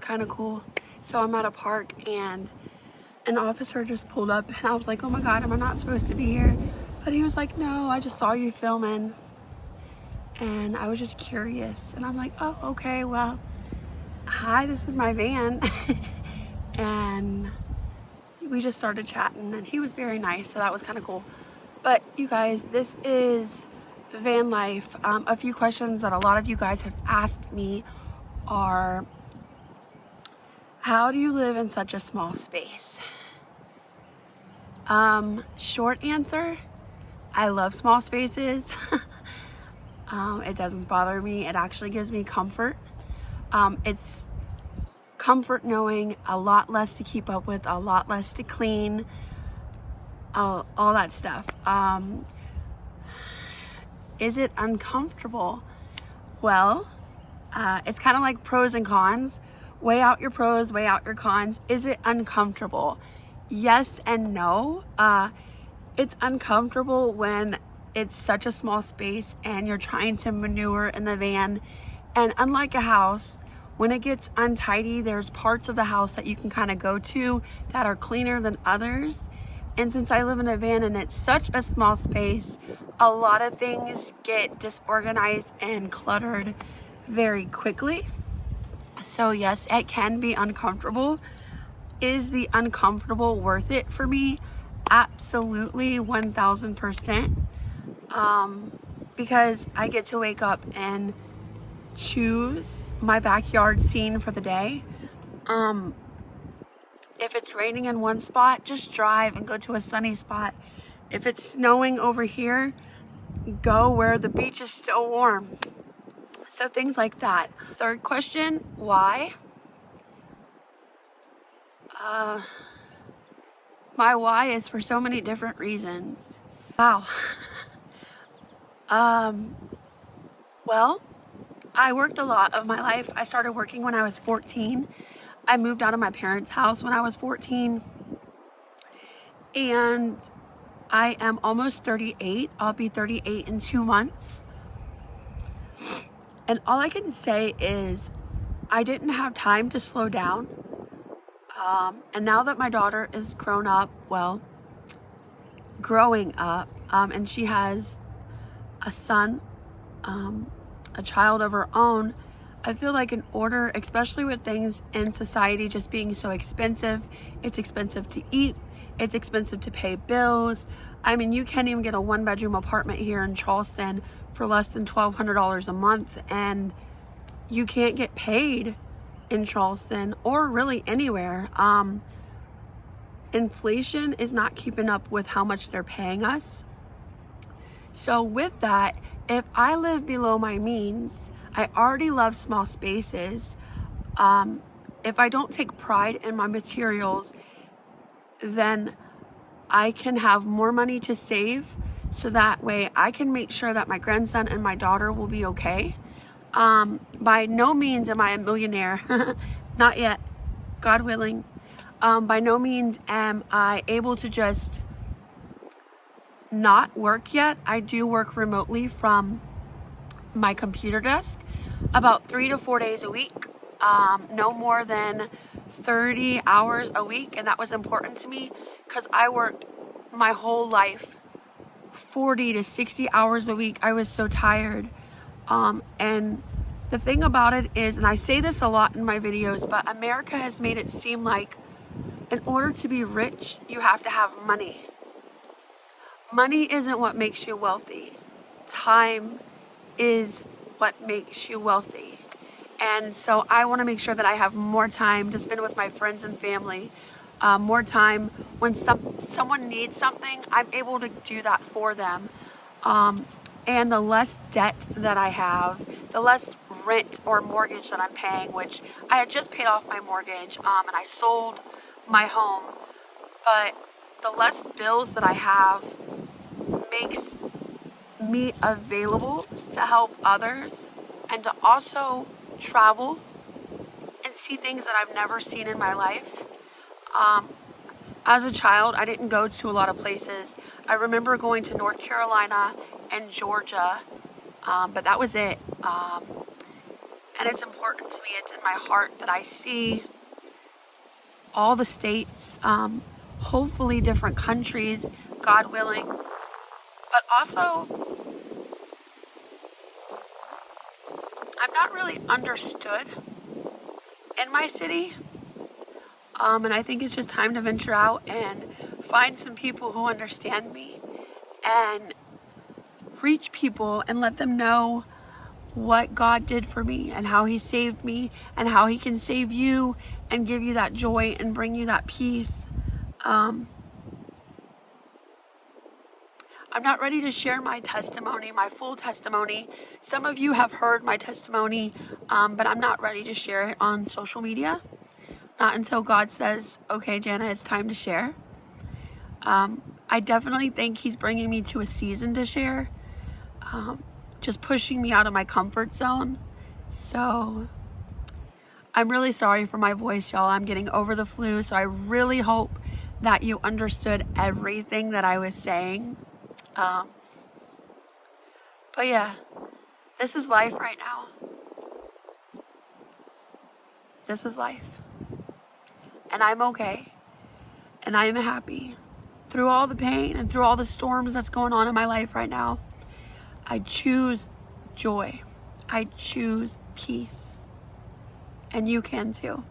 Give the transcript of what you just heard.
Kind of cool. So I'm at a park and an officer just pulled up and I was like, oh my god, am I not supposed to be here? But he was like, no, I just saw you filming and I was just curious. And I'm like, oh, okay, well, hi, this is my van. And we just started chatting and he was very nice, so that was kind of cool. But you guys, this is van life. A few questions that a lot of you guys have asked me are, how do you live in such a small space? Short answer, I love small spaces. It doesn't bother me. It actually gives me comfort. It's comfort knowing a lot less to keep up with, a lot less to clean, all that stuff. Is it uncomfortable? Well, it's kind of like pros and cons. Weigh out your pros, weigh out your cons. Is it uncomfortable? Yes and no. It's uncomfortable when it's such a small space and you're trying to maneuver in the van. And unlike a house, when it gets untidy, there's parts of the house that you can kind of go to that are cleaner than others. And since I live in a van and it's such a small space, a lot of things get disorganized and cluttered very quickly. So yes, it can be uncomfortable. Is the uncomfortable worth it for me? Absolutely, 1000%. Because I get to wake up and choose my backyard scene for the day. If it's raining in one spot, just drive and go to a sunny spot. If it's snowing over here, go where the beach is still warm. So things like that. Third question, why? My why is for so many different reasons. Wow. Well, I worked a lot of my life. I started working when I was 14. I moved out of my parents' house when I was 14. And I am almost 38. I'll be 38 in 2 months. And all I can say is I didn't have time to slow down. And now that my daughter is growing up, and she has a son, a child of her own, I feel like in order, especially with things in society just being so expensive, it's expensive to eat, it's expensive to pay bills. I mean, you can't even get a 1-bedroom apartment here in Charleston for less than $1,200 a month, and you can't get paid in Charleston or really anywhere. Inflation is not keeping up with how much they're paying us. So with that, if I live below my means, I already love small spaces. If I don't take pride in my materials, then I can have more money to save, so that way I can make sure that my grandson and my daughter will be okay. By no means am I a millionaire. Not yet, God willing. By no means am I able to just not work yet. I do work remotely from my computer desk about 3 to 4 days a week, no more than 30 hours a week. And that was important to me because I worked my whole life 40 to 60 hours a week. I was so tired. And the thing about it is, and I say this a lot in my videos, but America has made it seem like in order to be rich, you have to have money. Money isn't what makes you wealthy. Time is what makes you wealthy. And so I want to make sure that I have more time to spend with my friends and family, more time when someone needs something, I'm able to do that for them. And the less debt that I have, the less rent or mortgage that I'm paying, which I had just paid off my mortgage, and I sold my home but the less bills that I have makes me available to help others and to also travel and see things that I've never seen in my life. As a child, I didn't go to a lot of places. I remember going to North Carolina and Georgia, but that was it. And it's important to me, it's in my heart that I see all the states, hopefully different countries, God willing. But also, I'm not really understood in my city. And I think it's just time to venture out and find some people who understand me and reach people and let them know what God did for me and how He saved me and how He can save you and give you that joy and bring you that peace. I'm not ready to share my testimony, my full testimony. Some of you have heard my testimony, but I'm not ready to share it on social media. Not until God says, okay, Jana, it's time to share. I definitely think He's bringing me to a season to share. Just pushing me out of my comfort zone. So I'm really sorry for my voice, y'all. I'm getting over the flu, so I really hope that you understood everything that I was saying. But yeah, this is life right now. This is life. And I'm okay. And I am happy. Through all the pain and through all the storms that's going on in my life right now, I choose joy. I choose peace. And you can too.